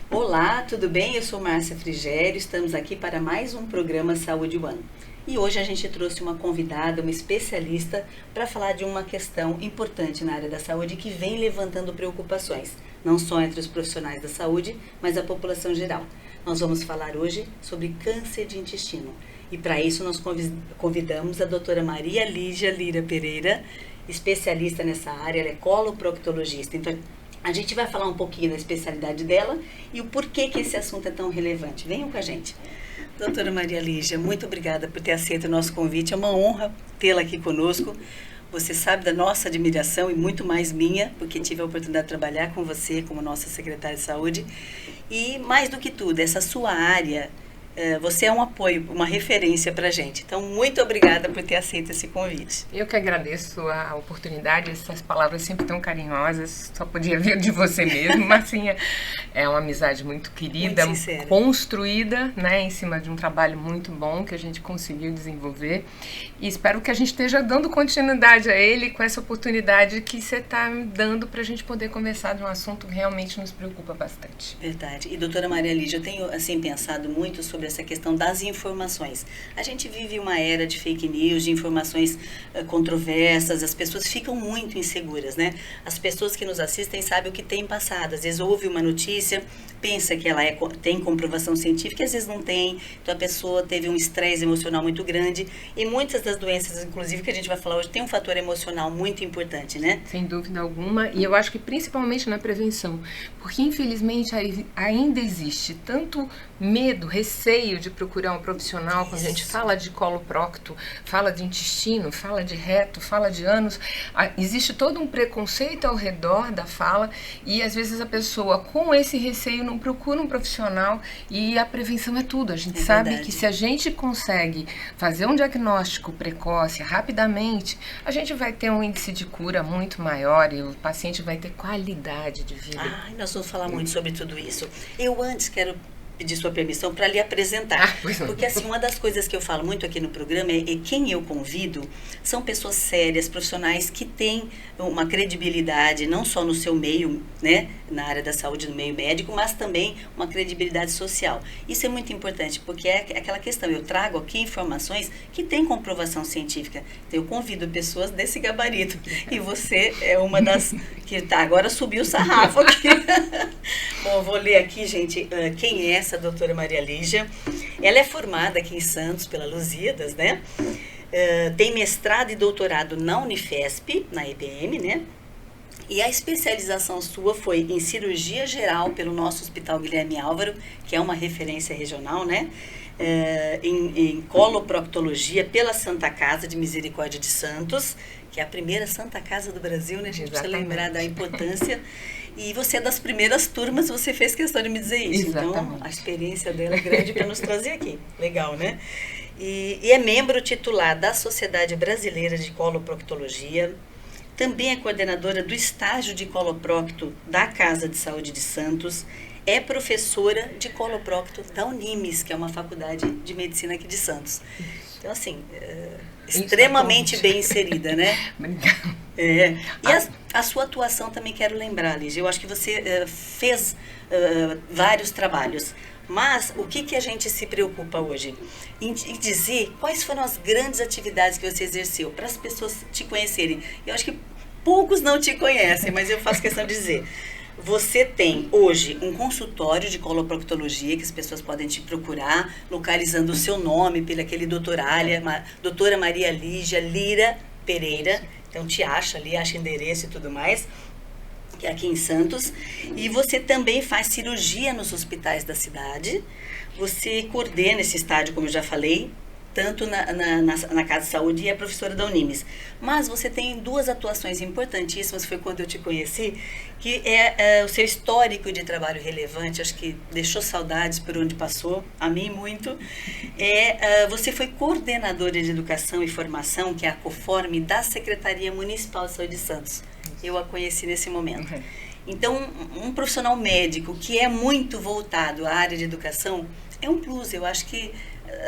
Olá, tudo bem? Eu sou Márcia Frigério, estamos aqui para mais um programa Saúde One. E hoje a gente trouxe uma convidada, uma especialista, para falar de uma questão importante na área da saúde que vem levantando preocupações, não só entre os profissionais da saúde, mas a população geral. Nós vamos falar hoje sobre câncer de intestino. E para isso nós convidamos a doutora Maria Lígia Lira Pereira, especialista nessa área, ela é coloproctologista. Então, a gente vai falar um pouquinho da especialidade dela e o porquê que esse assunto é tão relevante. Venham com a gente. Doutora Maria Lígia, muito obrigada por ter aceito o nosso convite. É uma honra tê-la aqui conosco. Você sabe da nossa admiração e muito mais minha, porque tive a oportunidade de trabalhar com você como nossa secretária de saúde. E mais do que tudo, essa sua área, você é um apoio, uma referência para a gente. Então, muito obrigada por ter aceito esse convite. Eu que agradeço a oportunidade, essas palavras sempre tão carinhosas, só podia vir de você mesmo. Marcinha, é uma amizade muito querida, muito construída, né, em cima de um trabalho muito bom que a gente conseguiu desenvolver. E espero que a gente esteja dando continuidade a ele com essa oportunidade que você está me dando para a gente poder conversar de um assunto que realmente nos preocupa bastante. Verdade. E doutora Maria Lígia, eu tenho assim pensado muito sobre essa questão das informações. A gente vive uma era de fake news, de informações controversas, as pessoas ficam muito inseguras, né? As pessoas que nos assistem sabem o que tem passado. Às vezes ouve uma notícia, pensa que ela tem comprovação científica, às vezes não tem. Então a pessoa teve um estresse emocional muito grande e muitas das doenças, inclusive, que a gente vai falar hoje, tem um fator emocional muito importante, né? Sem dúvida alguma, e eu acho que principalmente na prevenção, porque infelizmente ainda existe tanto medo, receio de procurar um profissional. Quando a gente fala de coloprocto, fala de intestino, fala de reto, fala de ânus, existe todo um preconceito ao redor da fala e às vezes a pessoa com esse receio não procura um profissional e a prevenção é tudo. A gente sabe que se a gente consegue fazer um diagnóstico precoce, rapidamente, a gente vai ter um índice de cura muito maior e o paciente vai ter qualidade de vida. Nós vamos falar muito sobre tudo isso. Eu antes quero pedir sua permissão para lhe apresentar, porque assim, uma das coisas que eu falo muito aqui no programa é quem eu convido são pessoas sérias, profissionais que têm uma credibilidade não só no seu meio, né, na área da saúde, no meio médico, mas também uma credibilidade social. Isso é muito importante, porque é aquela questão, eu trago aqui informações que têm comprovação científica, então eu convido pessoas desse gabarito, e você é uma das que agora subiu o sarrafo aqui. Bom, eu vou ler aqui, gente, quem é essa doutora Maria Lígia. Ela é formada aqui em Santos pela Lusíadas, né? Tem mestrado e doutorado na Unifesp, na EBM, né? E a especialização sua foi em cirurgia geral pelo nosso Hospital Guilherme Álvaro, que é uma referência regional, né? Em coloproctologia pela Santa Casa de Misericórdia de Santos, que é a primeira Santa Casa do Brasil, né? A gente precisa lembrar da importância. E você é das primeiras turmas, você fez questão de me dizer isso. Exatamente. Então, a experiência dela é grande para nos trazer aqui. Legal, né? E é membro titular da Sociedade Brasileira de Coloproctologia. Também é coordenadora do estágio de coloprocto da Casa de Saúde de Santos. É professora de coloprocto da Unimes, que é uma faculdade de medicina aqui de Santos. Então, assim, extremamente bem inserida, né? Obrigada. E a sua atuação também quero lembrar, Lígia. Eu acho que você fez vários trabalhos. Mas o que a gente se preocupa hoje? Em dizer quais foram as grandes atividades que você exerceu, para as pessoas te conhecerem. Eu acho que poucos não te conhecem, mas eu faço questão de dizer. Você tem hoje um consultório de coloproctologia que as pessoas podem te procurar, localizando o seu nome pelo aquele doutora Maria Lígia Lira Pereira. Então te acha ali, acha endereço e tudo mais, que é aqui em Santos. E você também faz cirurgia nos hospitais da cidade. Você coordena esse estádio, como eu já falei, tanto na Casa de Saúde e é professora da Unimes. Mas você tem duas atuações importantíssimas, foi quando eu te conheci, que é o seu histórico de trabalho relevante, acho que deixou saudades por onde passou, a mim muito. Você foi coordenadora de Educação e Formação, que é a COFORME, da Secretaria Municipal de Saúde de Santos. Eu a conheci nesse momento. Então, um profissional médico que é muito voltado à área de educação, É um plus, eu acho que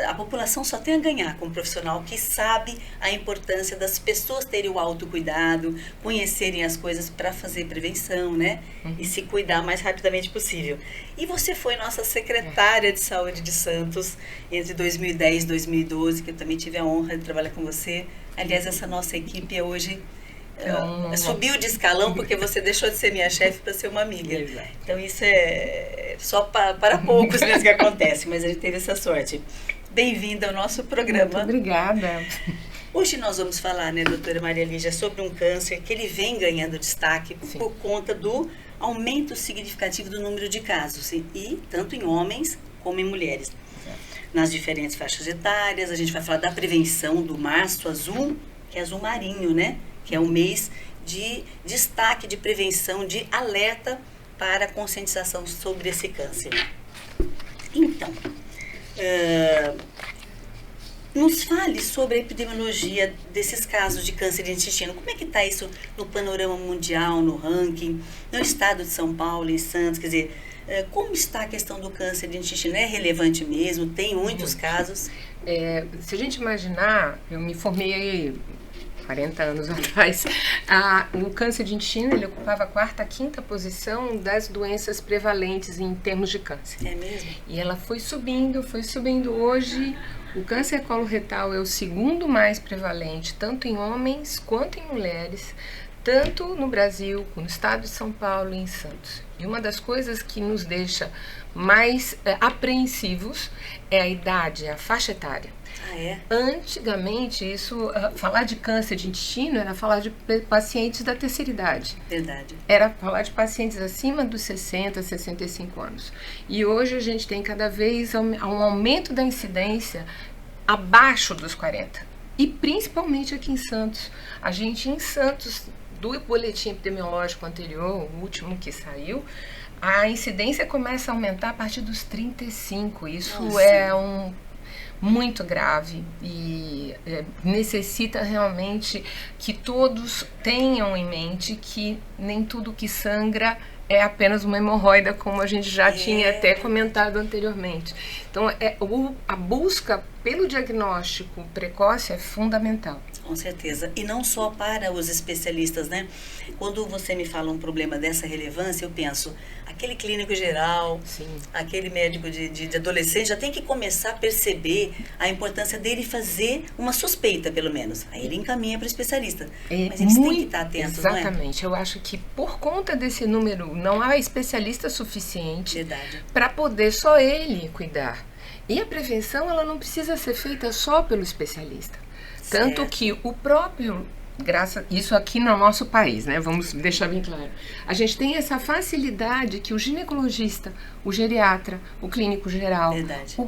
a população só tem a ganhar com um profissional que sabe a importância das pessoas terem o autocuidado, conhecerem as coisas para fazer prevenção, né? E se cuidar o mais rapidamente possível. E você foi nossa secretária de saúde de Santos entre 2010 e 2012, que eu também tive a honra de trabalhar com você. Aliás, essa nossa equipe é hoje... subiu de escalão porque você deixou de ser minha chefe para ser uma amiga. Exato. Então isso é só para poucos mesmo que acontece, mas a gente teve essa sorte. Bem-vinda ao nosso programa. Muito obrigada. Hoje nós vamos falar, né, doutora Maria Lígia, sobre um câncer que ele vem ganhando destaque por conta do aumento significativo do número de casos, e tanto em homens como em mulheres. Nas diferentes faixas etárias, a gente vai falar da prevenção do Março Azul, que é azul marinho, né? Que é um mês de destaque, de prevenção, de alerta para a conscientização sobre esse câncer. Então, nos fale sobre a epidemiologia desses casos de câncer de intestino. Como é que está isso no panorama mundial, no ranking, no estado de São Paulo, em Santos? Quer dizer, como está a questão do câncer de intestino? É relevante mesmo? Tem muitos casos? Se a gente imaginar, eu me formei 40 anos atrás, o câncer de intestino ele ocupava a quarta, quinta posição das doenças prevalentes em termos de câncer. É mesmo? E ela foi subindo. Hoje, o câncer coloretal é o segundo mais prevalente, tanto em homens quanto em mulheres, tanto no Brasil, no estado de São Paulo e em Santos. E uma das coisas que nos deixa mais apreensivos é a idade, a faixa etária. Antigamente, falar de câncer de intestino era falar de pacientes da terceira idade. Verdade. Era falar de pacientes acima dos 60, 65 anos. E hoje a gente tem cada vez um aumento da incidência abaixo dos 40. E principalmente aqui em Santos. A gente em Santos, do boletim epidemiológico anterior, o último que saiu, a incidência começa a aumentar a partir dos 35. Isso muito grave e necessita realmente que todos tenham em mente que nem tudo que sangra é apenas uma hemorroida, como a gente já tinha até comentado anteriormente. Então, a busca pelo diagnóstico precoce é fundamental. Com certeza. E não só para os especialistas, né? Quando você me fala um problema dessa relevância, eu penso, aquele clínico geral, aquele médico de adolescente, já tem que começar a perceber a importância dele fazer uma suspeita, pelo menos. Aí ele encaminha para o especialista. Mas eles têm que estar atentos, exatamente. Não é? Eu acho que por conta desse número, não há especialista suficiente para poder só ele cuidar. E a prevenção, ela não precisa ser feita só pelo especialista. Tanto que o próprio, isso aqui no nosso país, né? Vamos deixar bem claro. A gente tem essa facilidade que o ginecologista, o geriatra, o clínico geral, o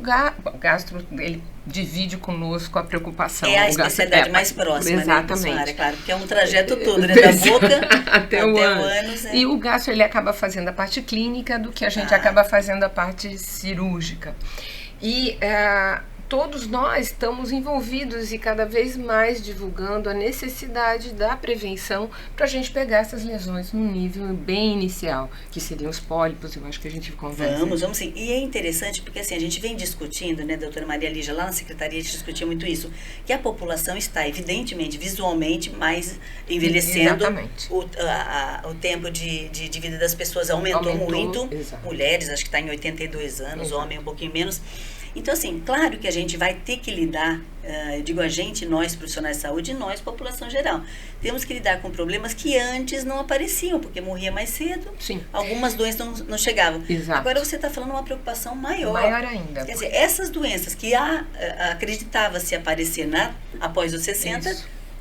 gastro, ele divide conosco a preocupação. É a especialidade mais próxima, exatamente. Né, claro, porque é um trajeto todo, né? Da boca até o ânus. E o gastro, ele acaba fazendo a parte clínica do que a gente acaba fazendo a parte cirúrgica. E todos nós estamos envolvidos e cada vez mais divulgando a necessidade da prevenção para a gente pegar essas lesões num nível bem inicial, que seriam os pólipos. Eu acho que a gente conversa. Vamos sim. E é interessante porque assim, a gente vem discutindo, né, doutora Maria Lígia, lá na secretaria a gente discutia muito isso, que a população está evidentemente, visualmente, mais envelhecendo. Exatamente. O tempo de vida das pessoas aumentou muito. Exato. Mulheres, acho que está em 82 anos, homem um pouquinho menos. Então, assim, claro que a gente vai ter que lidar, eu digo a gente, nós profissionais de saúde e nós, população geral. Temos que lidar com problemas que antes não apareciam, porque morria mais cedo, algumas doenças não chegavam. Exato. Agora você está falando uma preocupação maior. Maior ainda. Quer dizer, essas doenças que acreditava-se aparecer após os 60,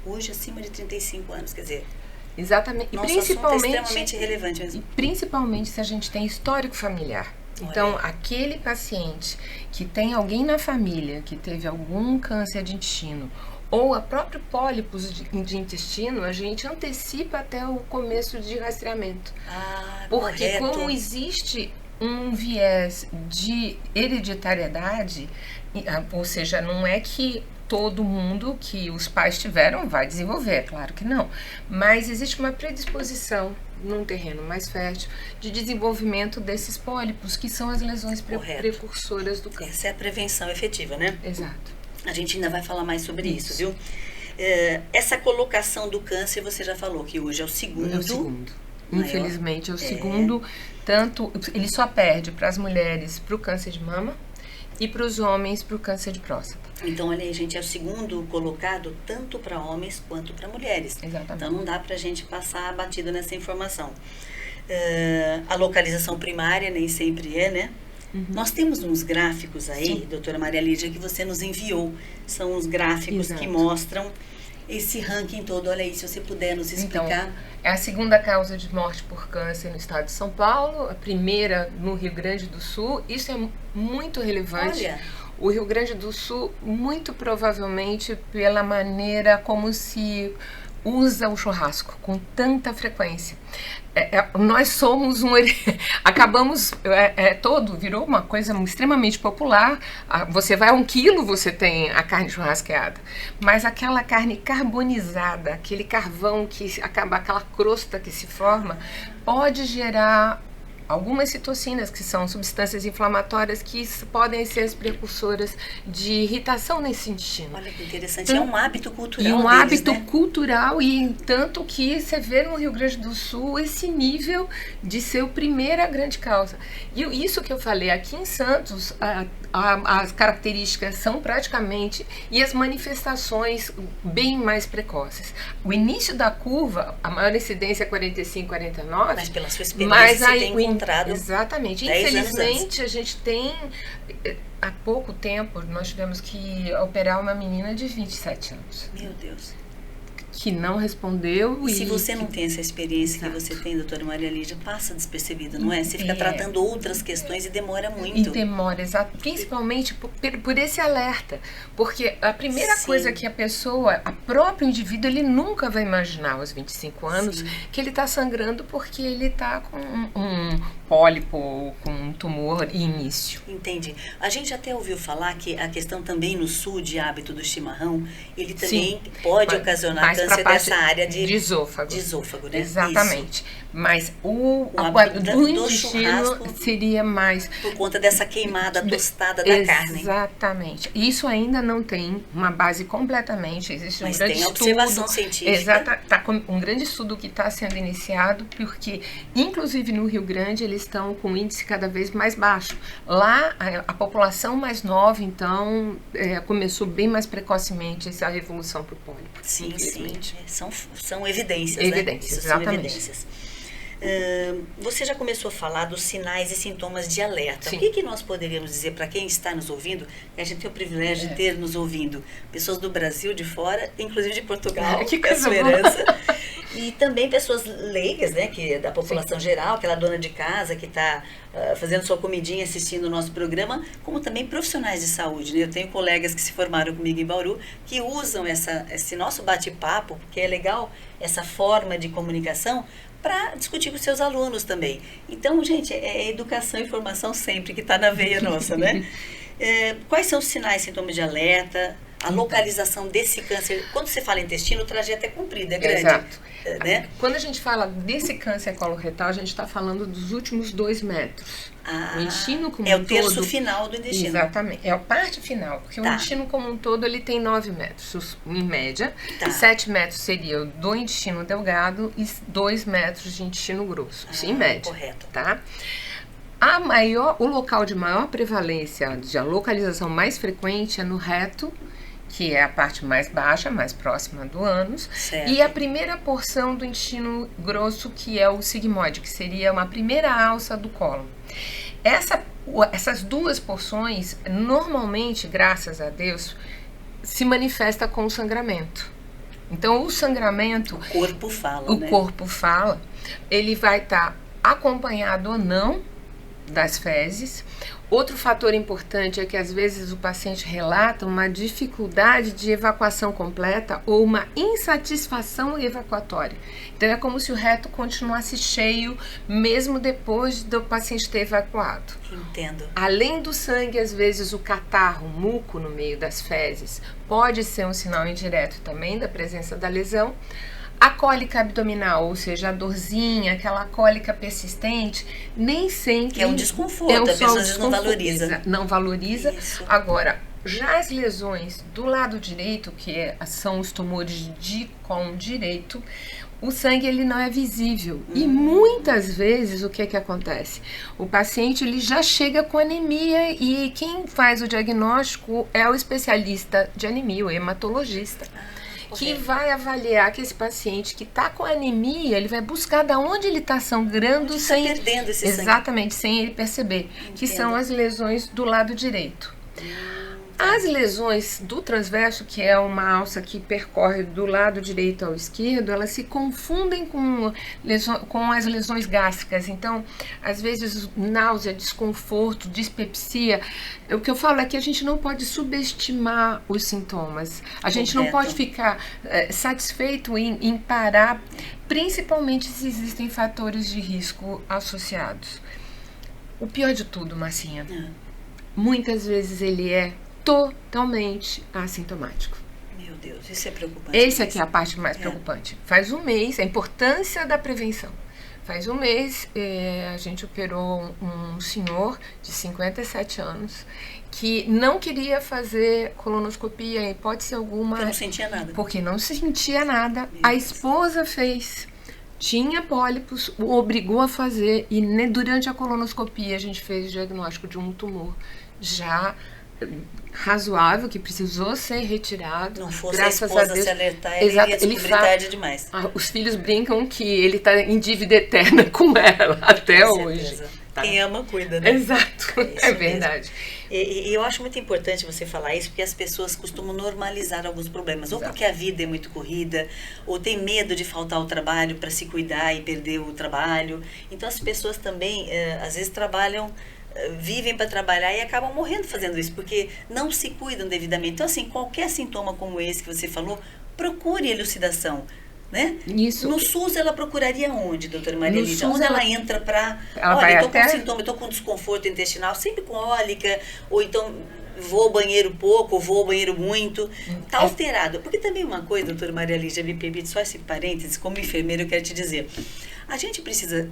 hoje acima de 35 anos, quer dizer... Exatamente. E nosso assunto é extremamente relevante mesmo. E principalmente se a gente tem histórico familiar. Então, aquele paciente que tem alguém na família que teve algum câncer de intestino ou a próprio pólipos de intestino, a gente antecipa até o começo de rastreamento. Porque como existe um viés de hereditariedade, ou seja, não é que todo mundo que os pais tiveram vai desenvolver, claro que não. Mas existe uma predisposição num terreno mais fértil, de desenvolvimento desses pólipos, que são as lesões precursoras do câncer. Essa é a prevenção efetiva, né? Exato. A gente ainda vai falar mais sobre isso, viu? Essa colocação do câncer, você já falou que hoje é o segundo. É o segundo. Maior. Infelizmente, é o segundo. Tanto, ele só perde para as mulheres para o câncer de mama e para os homens para o câncer de próstata. Então, olha aí, gente, é o segundo colocado tanto para homens quanto para mulheres. Exatamente. Então, não dá para a gente passar batido nessa informação. A localização primária nem sempre é, né? Uhum. Nós temos uns gráficos aí, Sim. doutora Maria Lídia, que você nos enviou. São os gráficos Exato. que mostram esse ranking todo. Olha aí, se você puder nos explicar. Então, é a segunda causa de morte por câncer no estado de São Paulo, a primeira no Rio Grande do Sul. Isso é muito relevante. Olha. O Rio Grande do Sul, muito provavelmente pela maneira como se usa o churrasco com tanta frequência. Nós somos acabamos, virou uma coisa extremamente popular. Você vai a 1 quilo, você tem a carne churrasqueada, mas aquela carne carbonizada, aquele carvão que acaba, aquela crosta que se forma, pode gerar algumas citocinas, que são substâncias inflamatórias que podem ser as precursoras de irritação nesse intestino. Olha que interessante, é um hábito cultural E um deles, hábito né? cultural, e tanto que você vê no Rio Grande do Sul esse nível de ser a primeira grande causa. E isso que eu falei, aqui em Santos, as características são praticamente, e as manifestações bem mais precoces. O início da curva, a maior incidência é 45, 49. Mas pela sua experiência, você tem encontrado. Exatamente. 10 anos Infelizmente, a gente tem, há pouco tempo, nós tivemos que operar uma menina de 27 anos. Meu Deus. Que não respondeu. E se você não tem essa experiência Exato. que você tem, doutora Maria Lídia, passa despercebida, não é? Você fica tratando outras questões e demora muito. E demora, exato. Principalmente por esse alerta. Porque a primeira Sim. coisa que a pessoa, a próprio indivíduo, ele nunca vai imaginar aos 25 anos Sim. que ele está sangrando porque ele está com um pólipo ou com um tumor em início. Entendi. A gente até ouviu falar que a questão também no sul de hábito do chimarrão, ele também pode ocasionar mais pra câncer parte dessa área de esôfago. esôfago, né? Exatamente. Mas o hábito do do intestino churrasco seria mais por conta dessa queimada tostada da carne. Exatamente. Isso ainda não tem uma base completamente. Existe Mas um grande tem estudo. observação científica. Exato. Tá com um grande estudo que está sendo iniciado, porque, inclusive no Rio Grande, eles estão com um índice cada vez mais baixo. Lá, a população mais nova, então, começou bem mais precocemente essa revolução para o pólipo. Sim, infelizmente. sim. São evidências, Evidências, né? Isso são exatamente. evidências. Você já começou a falar dos sinais e sintomas de alerta. Sim. O que nós poderíamos dizer para quem está nos ouvindo? A gente tem o privilégio de ter nos ouvindo pessoas do Brasil, de fora, inclusive de Portugal, Que é a coisa sua boa. herança. E também pessoas leigas, né, que é da população geral, aquela dona de casa que está fazendo sua comidinha, assistindo o nosso programa, como também profissionais de saúde, né? Eu tenho colegas que se formaram comigo em Bauru, que usam esse nosso bate-papo, porque é legal essa forma de comunicação, para discutir com seus alunos também. Então, gente, é educação e informação sempre que está na veia nossa, né? Quais são os sinais, sintomas de alerta, a localização desse câncer? Quando você fala intestino, o trajeto é comprido, é grande. Exato. Né? Quando a gente fala desse câncer coloretal, a gente está falando dos últimos 2 metros. O intestino como é um o terço todo, final do intestino. Exatamente. É a parte final, porque Tá. o intestino como um todo ele tem 9 metros, em média. Tá. 7 metros seria o do intestino delgado e 2 metros de intestino grosso. Isso em média. Correto. Tá? O local de maior prevalência, a localização mais frequente é no reto, que é a parte mais baixa, mais próxima do ânus, Certo. e a primeira porção do intestino grosso, que é o sigmoide, que seria uma primeira alça do cólon. Essas duas porções, normalmente, graças a Deus, se manifesta com sangramento. Então, o sangramento, O corpo fala, né? o corpo fala, ele vai estar acompanhado ou não das fezes. Outro fator importante é que às vezes o paciente relata uma dificuldade de evacuação completa ou uma insatisfação evacuatória. Então é como se o reto continuasse cheio mesmo depois do paciente ter evacuado. Entendo. Além do sangue, às vezes o catarro, o muco no meio das fezes, pode ser um sinal indireto também da presença da lesão. A cólica abdominal, ou seja, a dorzinha, aquela cólica persistente, nem sempre... Que é um desconforto, a pessoa às vezes não valoriza. Não valoriza. Isso. Agora, já as lesões do lado direito, que são os tumores de colo direito, o sangue ele não é visível. E muitas vezes o que acontece? O paciente ele já chega com anemia e quem faz o diagnóstico é o especialista de anemia, o hematologista. Que vai avaliar que esse paciente que está com anemia, ele vai buscar da onde ele está sangrando sem... Está perdendo esse sangue. Exatamente, sem ele perceber. Que são as lesões do lado direito. As lesões do transverso, que é uma alça que percorre do lado direito ao esquerdo, elas se confundem com as lesões gástricas. Então, às vezes, náusea, desconforto, dispepsia. O que eu falo é que a gente não pode subestimar os sintomas. A gente não pode ficar satisfeito em parar, principalmente se existem fatores de risco associados. O pior de tudo, Marcinha, muitas vezes ele é totalmente assintomático. Meu Deus, isso é preocupante. Essa aqui é a parte mais preocupante. Faz um mês, a importância da prevenção. Faz um mês, a gente operou um senhor de 57 anos que não queria fazer colonoscopia em hipótese alguma. Porque não sentia nada. Porque não sentia nada. A esposa fez. Tinha pólipos, o obrigou a fazer e durante a colonoscopia a gente fez o diagnóstico de um tumor já razoável, que precisou ser retirado. Não fosse graças a esposa a Deus. se alertar, ele ia descobrir tarde demais. Os filhos brincam que ele está em dívida eterna com ela até Com hoje. certeza. Tá. Quem ama, cuida, né? Exato, é verdade. E eu acho muito importante você falar isso, porque as pessoas costumam normalizar alguns problemas. Ou porque a vida é muito corrida, ou tem medo de faltar ao trabalho para se cuidar e perder o trabalho. Então as pessoas também, às vezes, vivem para trabalhar e acabam morrendo fazendo isso, porque não se cuidam devidamente. Então, assim, qualquer sintoma como esse que você falou, procure elucidação. Né? Isso. No SUS ela procuraria onde, doutora Maria Lídia? Onde ela entra para... Olha, eu estou com sintoma, eu estou com desconforto intestinal, sempre com cólica, ou então vou ao banheiro pouco, ou vou ao banheiro muito. Está alterado. Porque também uma coisa, doutora Maria Lídia, me permite só esse parênteses, como enfermeira eu quero te dizer. A gente precisa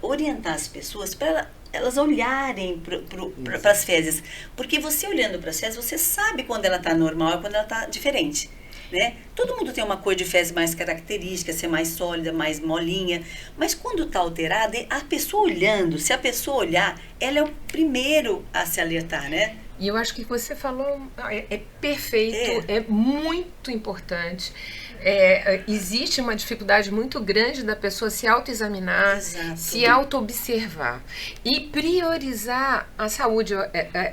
orientar as pessoas para elas olharem para as fezes. Porque você olhando para as fezes, você sabe quando ela está normal e quando ela está diferente. Né? Todo mundo tem uma cor de fezes mais característica, ser mais sólida, mais molinha, mas quando está alterada, a pessoa olhando, se a pessoa olhar, ela é o primeiro a se alertar, né? E eu acho que você falou, é perfeito, é muito importante. Existe uma dificuldade muito grande da pessoa se autoexaminar, se auto-observar e priorizar a saúde.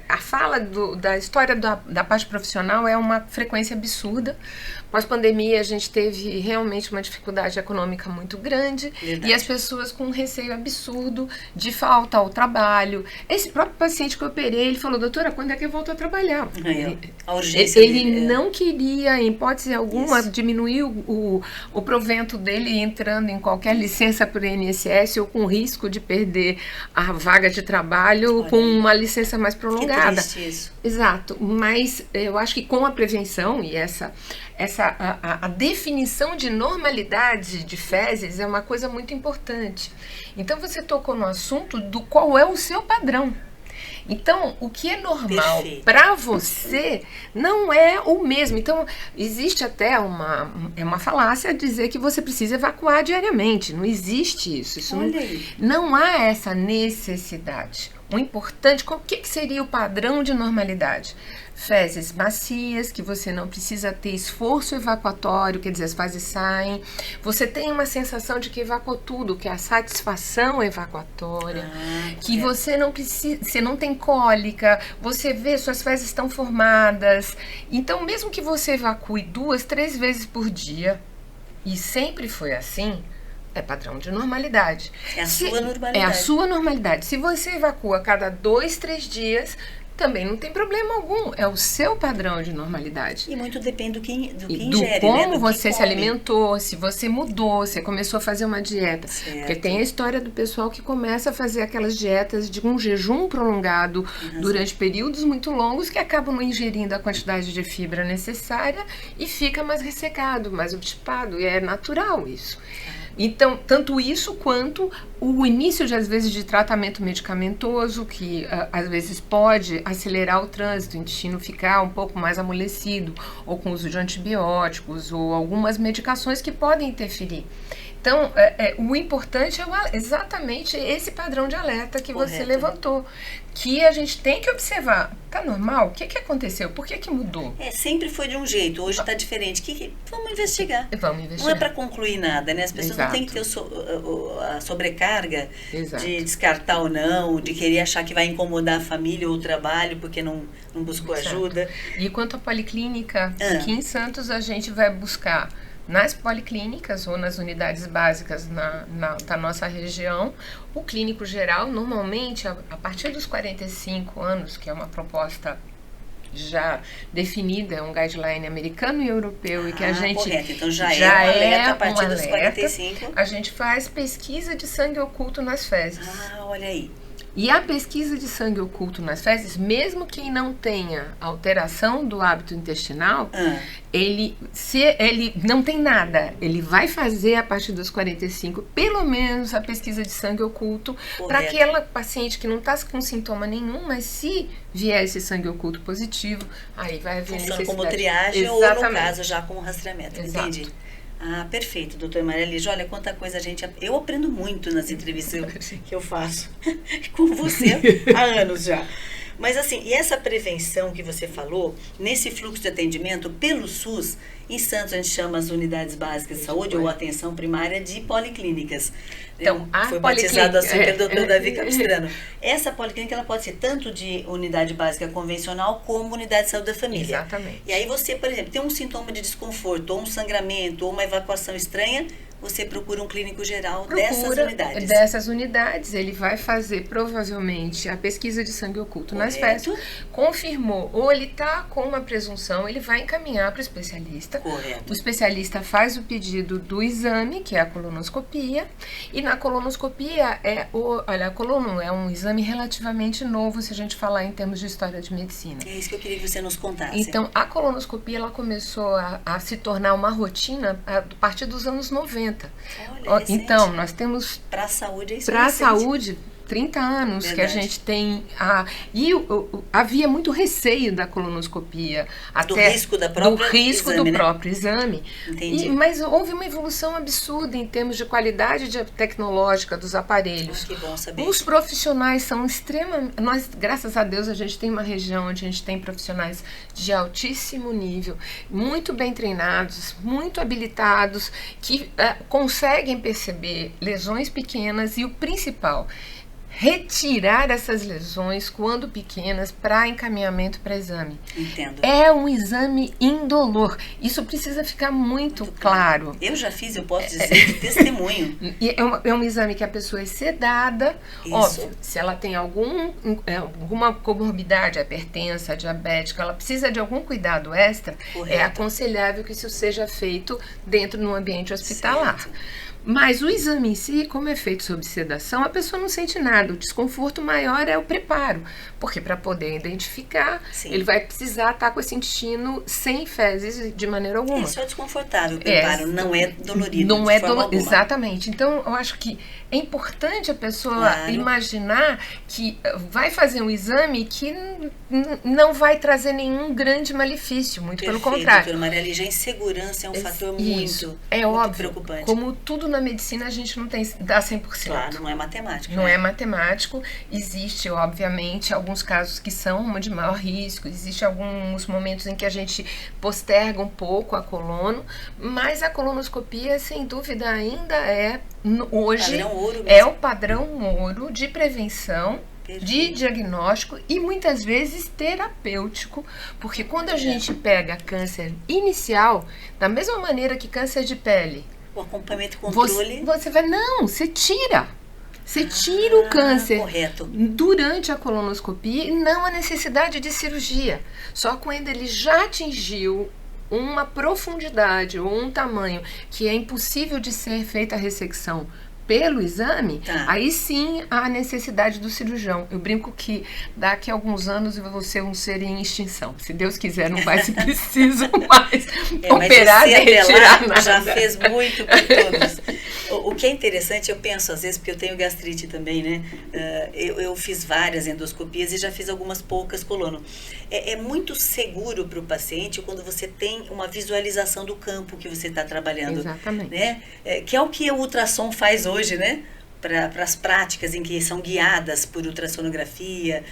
A fala da história da parte profissional é uma frequência absurda. Pós-pandemia, a gente teve realmente uma dificuldade econômica muito grande. Verdade. E as pessoas com um receio absurdo de falta ao trabalho. Esse próprio paciente que eu operei, ele falou, doutora, quando é que eu volto a trabalhar? A urgência ele não queria, em hipótese alguma, diminuir o provento dele entrando em qualquer licença por INSS ou com risco de perder a vaga de trabalho com uma licença mais prolongada. Que triste isso. Exato, mas eu acho que com a prevenção e a definição de normalidade de fezes é uma coisa muito importante. Então você tocou no assunto do qual é o seu padrão. Então, o que é normal para você não é o mesmo. Então, existe até uma falácia dizer que você precisa evacuar diariamente. Não existe isso. Não há essa necessidade. O importante, o que seria o padrão de normalidade? Fezes macias, que você não precisa ter esforço evacuatório, quer dizer, as fezes saem. Você tem uma sensação de que evacuou tudo, que é a satisfação evacuatória, que você não precisa, você não tem cólica, você vê, suas fezes estão formadas. Então, mesmo que você evacue 2, 3 vezes por dia, e sempre foi assim, é padrão de normalidade. É a sua normalidade. É a sua normalidade. Se você evacua a cada 2, 3 dias, também não tem problema algum. É o seu padrão de normalidade. E muito depende do que Do ingere, como né? Do você que se come. alimentou, se você mudou, você começou a fazer uma dieta. Certo. Porque tem a história do pessoal que começa a fazer aquelas dietas de um jejum prolongado durante períodos muito longos que acabam não ingerindo a quantidade de fibra necessária e fica mais ressecado, mais obstipado. E é natural isso. Então, tanto isso quanto o início, às vezes, de tratamento medicamentoso, que às vezes pode acelerar o trânsito, o intestino ficar um pouco mais amolecido, ou com uso de antibióticos, ou algumas medicações que podem interferir. Então, o importante é exatamente esse padrão de alerta que você levantou, que a gente tem que observar. Tá normal? O que aconteceu? Por que mudou? Sempre foi de um jeito, hoje está diferente. Vamos investigar. Vamos investigar. Não é para concluir nada, né? As pessoas não têm que ter a sobrecarga de descartar ou não, de querer achar que vai incomodar a família ou o trabalho porque não buscou ajuda. E quanto à policlínica, aqui em Santos a gente vai buscar nas policlínicas ou nas unidades básicas da nossa região, o clínico geral, normalmente, a partir dos 45 anos, que é uma proposta já definida, é um guideline americano e europeu, e que a gente correto. Então já é um alerta a partir dos 45. A gente faz pesquisa de sangue oculto nas fezes. Olha aí. E a pesquisa de sangue oculto nas fezes, mesmo quem não tenha alteração do hábito intestinal, ele não tem nada, ele vai fazer a partir dos 45, pelo menos a pesquisa de sangue oculto, para aquela paciente que não está com sintoma nenhum, mas se vier esse sangue oculto positivo, aí vai haver necessidade. Como triagem. Exatamente. Ou, no caso, já como rastreamento. Exato. Entendi. Perfeito, doutora Maria Lígia. Olha quanta coisa eu aprendo muito nas entrevistas que eu faço com você há anos já. Mas assim, e essa prevenção que você falou, nesse fluxo de atendimento pelo SUS, em Santos a gente chama as unidades básicas de saúde ou atenção primária de policlínicas. Então, foi batizado assim pelo doutor Davi Capistrano. Essa policlínica ela pode ser tanto de unidade básica convencional como unidade de saúde da família. Exatamente. E aí você, por exemplo, tem um sintoma de desconforto, ou um sangramento, ou uma evacuação estranha, você procura um clínico geral dessas unidades. Ele vai fazer provavelmente a pesquisa de sangue oculto nas fezes, confirmou, ou ele está com uma presunção, ele vai encaminhar para o especialista. Correto. O especialista faz o pedido do exame, que é a colonoscopia, e na colonoscopia, a coluna é um exame relativamente novo, se a gente falar em termos de história de medicina. É isso que eu queria que você nos contasse. Então, a colonoscopia, ela começou a se tornar uma rotina a partir dos anos 90. Olha, então, nós temos... Para a saúde é isso. Para a saúde, 30 anos. Verdade. Que a gente tem... havia muito receio da colonoscopia. Do risco do próprio exame. Entendi. Mas houve uma evolução absurda em termos de qualidade tecnológica dos aparelhos. Que bom saber. Os profissionais são extremamente... Nós, graças a Deus, a gente tem uma região onde a gente tem profissionais de altíssimo nível, muito bem treinados, muito habilitados, que conseguem perceber lesões pequenas e o principal... retirar essas lesões quando pequenas para encaminhamento para exame. Entendo. É um exame indolor. Isso precisa ficar muito claro. Eu já fiz, eu posso dizer, de testemunho. É um exame que a pessoa é sedada. Isso. Óbvio, se ela tem alguma comorbidade, hipertensa, diabética, ela precisa de algum cuidado extra, é aconselhável que isso seja feito dentro de um ambiente hospitalar. Certo. Mas o exame em si, como é feito sob sedação, a pessoa não sente nada. O desconforto maior é o preparo. Porque para poder identificar, ele vai precisar estar com esse intestino sem fezes de maneira alguma. Isso é desconfortável, o preparo não é dolorido. Não é dolorido. Exatamente. Então, eu acho que é importante a pessoa imaginar que vai fazer um exame que não vai trazer nenhum grande malefício, muito pelo contrário. Doutora Maria Lígia, a insegurança é um fator muito óbvio, preocupante. Como tudo na medicina, a gente não dá 100%. Claro, não é matemático. Não é matemático. Existe, obviamente, alguns casos que são de maior risco, existe alguns momentos em que a gente posterga um pouco a colono, mas a colonoscopia, sem dúvida, ainda hoje é o padrão ouro de prevenção, de diagnóstico e muitas vezes terapêutico, porque quando a gente pega câncer inicial, da mesma maneira que câncer de pele, o acompanhamento, controle... Você vai, você tira. Você tira o câncer correto. durante a colonoscopia e não a necessidade de cirurgia. Só quando ele já atingiu uma profundidade ou um tamanho que é impossível de ser feita a ressecção pelo exame, aí sim há a necessidade do cirurgião. Eu brinco que daqui a alguns anos eu vou ser um ser em extinção. Se Deus quiser, não vai ser preciso mais operar e retirar nada. Já fez muito por todos. O que é interessante, eu penso às vezes, porque eu tenho gastrite também, né? Eu fiz várias endoscopias e já fiz algumas poucas colono. É muito seguro para o paciente quando você tem uma visualização do campo que você está trabalhando. Exatamente. Né? Que é o que o ultrassom faz hoje, né? Para as práticas em que são guiadas por ultrassonografia.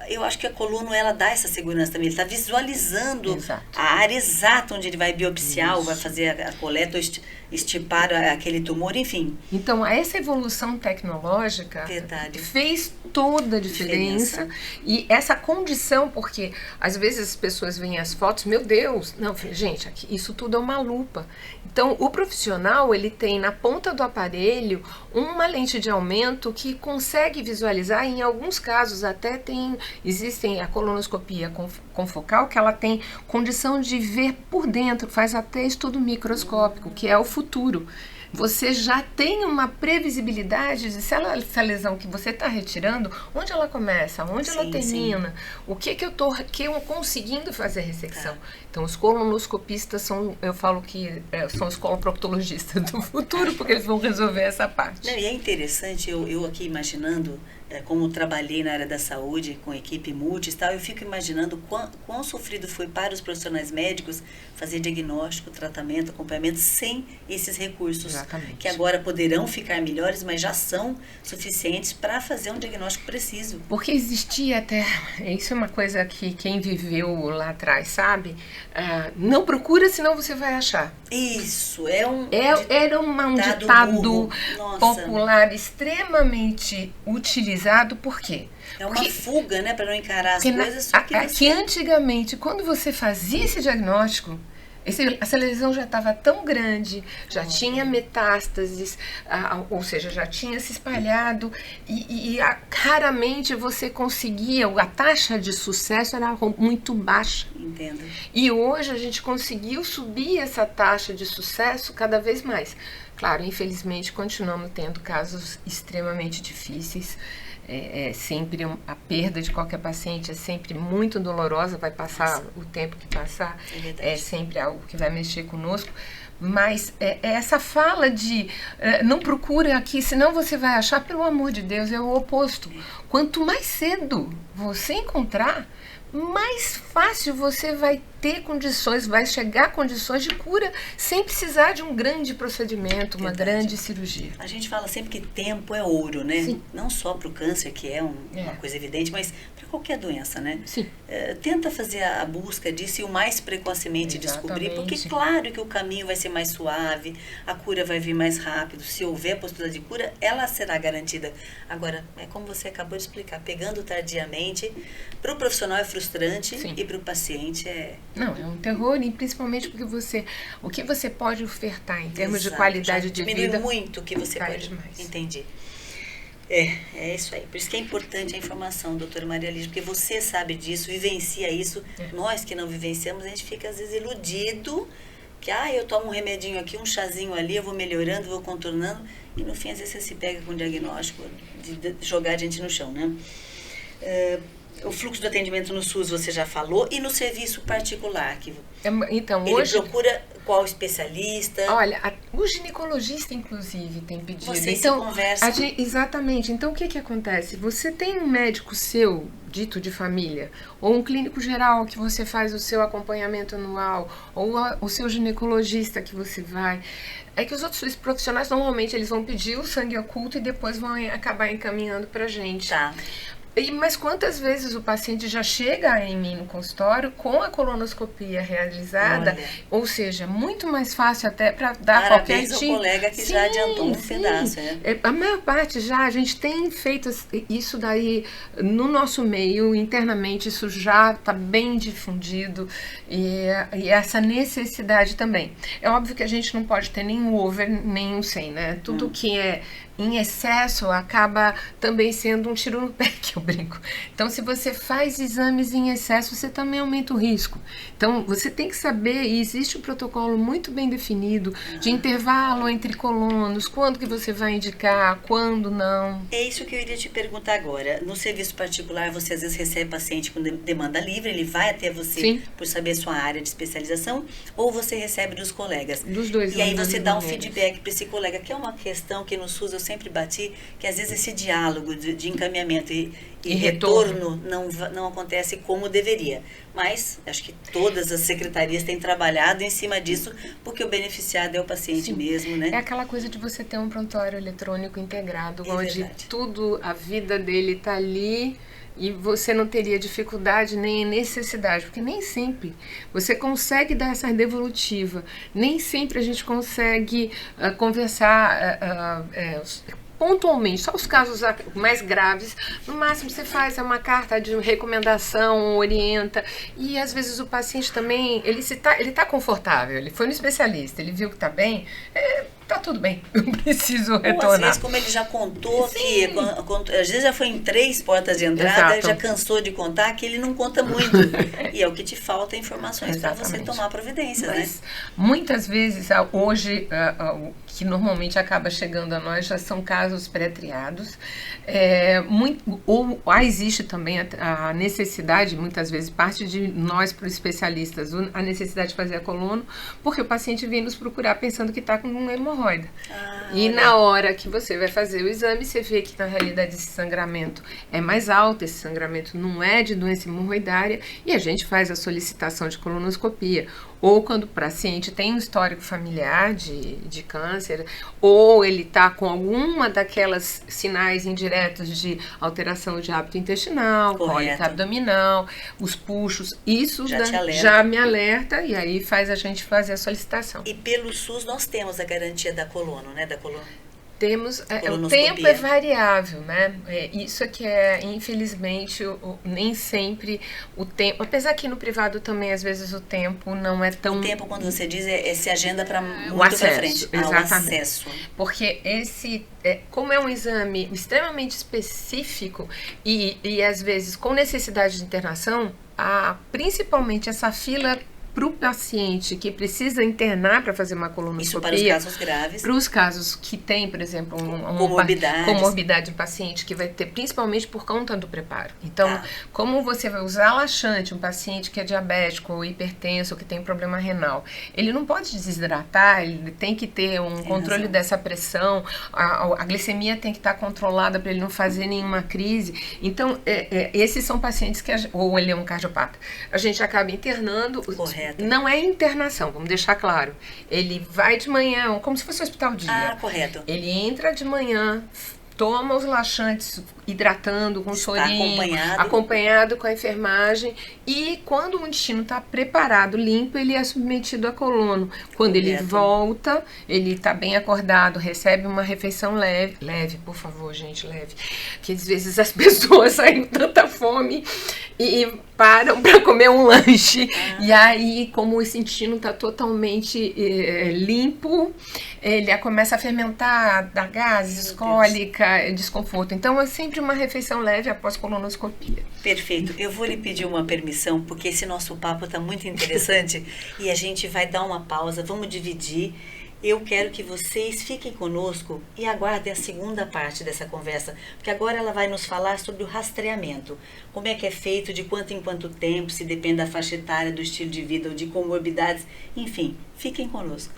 Eu acho que a colono, ela dá essa segurança também. Ele está visualizando a área exata onde ele vai biopsiar, ou vai fazer a coleta, ou estipar aquele tumor, enfim. Então, essa evolução tecnológica fez toda a diferença. E essa condição, porque às vezes as pessoas veem as fotos, meu Deus, não, gente, isso tudo é uma lupa. Então, o profissional, ele tem na ponta do aparelho uma lente de aumento que consegue visualizar, em alguns casos até existem a colonoscopia confocal, que ela tem condição de ver por dentro, faz até estudo microscópico, que é o futuro. Você já tem uma previsibilidade de se essa lesão que você está retirando, onde ela começa, onde ela termina, o que eu estou conseguindo fazer ressecção. Então, os colonoscopistas eu falo que são os coloproctologistas do futuro, porque eles vão resolver essa parte. Não, e é interessante, eu aqui imaginando, como trabalhei na área da saúde, com equipe multi e tal, eu fico imaginando quão sofrido foi para os profissionais médicos fazer diagnóstico, tratamento, acompanhamento sem esses recursos. Exatamente. Que agora poderão ficar melhores, mas já são suficientes para fazer um diagnóstico preciso. Porque existia até, isso é uma coisa que quem viveu lá atrás sabe, não procura, senão você vai achar. Isso, era um ditado popular extremamente utilizado, por quê? É uma fuga, né, para não encarar as coisas. Que antigamente, quando você fazia esse diagnóstico, essa lesão já estava tão grande, já tinha metástases, ou seja, já tinha se espalhado e raramente você conseguia, a taxa de sucesso era muito baixa. Entendo. E hoje a gente conseguiu subir essa taxa de sucesso cada vez mais. Claro, infelizmente continuamos tendo casos extremamente difíceis. Sempre a perda de qualquer paciente é sempre muito dolorosa, vai passar o tempo que passar, é sempre algo que vai mexer conosco, mas essa fala de não procure aqui, senão você vai achar, pelo amor de Deus, é o oposto. Quanto mais cedo você encontrar, mais fácil você vai ter condições, vai chegar a condições de cura sem precisar de um grande procedimento, uma grande cirurgia. A gente fala sempre que tempo é ouro, né? Sim. Não só para o câncer, que é uma coisa evidente, mas para qualquer doença, né? Sim. Tenta fazer a busca disso e o mais precocemente descobrir, porque claro que o caminho vai ser mais suave, a cura vai vir mais rápido. Se houver a possibilidade de cura, ela será garantida. Agora, é como você acabou de explicar, pegando tardiamente, para o profissional é frustrante e para o paciente Não, é um terror, e principalmente porque o que você pode ofertar em termos de qualidade de vida. Diminui muito o que você pode. Demais. Entendi. É isso aí. Por isso que é importante a informação, doutora Maria Lígia, porque você sabe disso, vivencia isso. Nós que não vivenciamos, a gente fica às vezes iludido que eu tomo um remedinho aqui, um chazinho ali, eu vou melhorando, vou contornando, e no fim às vezes você se pega com o diagnóstico de jogar a gente no chão, né? O fluxo do atendimento no SUS você já falou, e no serviço particular, que então, ele procura qual especialista? Olha, o ginecologista, inclusive, tem pedido. Vocês se conversam. Exatamente. Então, o que acontece? Você tem um médico seu, dito de família, ou um clínico geral que você faz o seu acompanhamento anual, ou o seu ginecologista que você vai. É que os outros profissionais, normalmente, eles vão pedir o sangue oculto e depois vão acabar encaminhando pra gente. Tá. Mas quantas vezes o paciente já chega em mim no consultório com a colonoscopia realizada, ou seja, muito mais fácil até para dar qualquer tipo. Parabéns ao colega que já adiantou um pedaço. A maior parte a gente tem feito isso daí no nosso meio, internamente, isso já está bem difundido, e essa necessidade também. É óbvio que a gente não pode ter nenhum over, nenhum sem, né? Tudo que é em excesso acaba também sendo um tiro no pé, que eu brinco. Então, se você faz exames em excesso, você também aumenta o risco. Então, você tem que saber, e existe um protocolo muito bem definido de intervalo entre colonos, quando que você vai indicar, quando não. É isso que eu iria te perguntar agora. No serviço particular, você às vezes recebe paciente com demanda livre, ele vai até você Sim. por saber sua área de especialização, ou você recebe dos colegas? Dos dois. E aí você dá um maneiras. feedback para esse colega, que é uma questão que no SUS eu sempre bati, que às vezes esse diálogo de encaminhamento e retorno não acontece como deveria. Mas acho que todas as secretarias têm trabalhado em cima disso, porque o beneficiado é o paciente Sim. mesmo, né? É aquela coisa de você ter um prontuário eletrônico integrado, É onde verdade. tudo, a vida dele está ali e você não teria dificuldade nem necessidade, porque nem sempre você consegue dar essa devolutiva, nem sempre a gente consegue conversar pontualmente, só os casos mais graves. No máximo você faz uma carta de recomendação, orienta, e às vezes o paciente também, ele tá confortável, ele foi no especialista, ele viu que tá bem, tá tudo bem, eu preciso Ou às retornar. vezes, como ele já contou, Sim. que às vezes já foi em 3 portas de entrada, Exato. já cansou de contar, que ele não conta muito. E é o que te falta informações para você Exatamente. tomar providências, né? Mas muitas vezes, hoje, o que normalmente acaba chegando a nós já são casos pré-triados. Ou existe também a necessidade, muitas vezes, parte de nós, para os especialistas, a necessidade de fazer a colono, porque o paciente vem nos procurar pensando que está com uma hemorroida. E na hora que você vai fazer o exame, você vê que na realidade esse sangramento é mais alto, esse sangramento não é de doença hemorroidária, e a gente faz a solicitação de colonoscopia. Ou quando o paciente tem um histórico familiar de câncer, ou ele está com alguma daquelas sinais indiretos de alteração de hábito intestinal, cólica abdominal, os puxos, isso já me alerta, e aí faz a gente fazer a solicitação. E pelo SUS nós temos a garantia da colono, né? Da colono. Temos, o tempo é variável, né? Isso aqui infelizmente, nem sempre o tempo, apesar que no privado também, às vezes, o tempo não é tão... O tempo, quando você diz, se agenda para muito o acesso, para frente. Exatamente. O acesso. Porque como é um exame extremamente específico e às vezes, com necessidade de internação, principalmente essa fila para o paciente que precisa internar para fazer uma colonoscopia. Isso para os casos graves. Para os casos que tem, por exemplo, comorbidade do paciente, que vai ter principalmente por conta do preparo. Então, como você vai usar laxante, um paciente que é diabético ou hipertenso, ou que tem problema renal, ele não pode desidratar, ele tem que ter um controle dessa pressão, a glicemia tem que estar controlada para ele não fazer nenhuma crise. Então, esses são pacientes que, ou ele é um cardiopata, a gente acaba internando. Correto. Não é internação, vamos deixar claro. Ele vai de manhã, como se fosse um hospital dia. Correto. Ele entra de manhã, toma os laxantes hidratando com sorinho, acompanhado com a enfermagem, e quando o intestino está preparado, limpo, ele é submetido a colono. Quando ele volta, ele está bem acordado, recebe uma refeição leve, por favor, gente, leve, que às vezes as pessoas saem com tanta fome e param para comer um lanche, e aí, como esse intestino está totalmente limpo, ele começa a fermentar, dá gases, cólica, desconforto. Então, é sempre uma refeição leve após colonoscopia. Perfeito. Eu vou lhe pedir uma permissão, porque esse nosso papo está muito interessante e a gente vai dar uma pausa, vamos dividir. Eu quero que vocês fiquem conosco e aguardem a segunda parte dessa conversa, porque agora ela vai nos falar sobre o rastreamento. Como é que é feito, de quanto em quanto tempo, se depende da faixa etária, do estilo de vida ou de comorbidades. Enfim, fiquem conosco.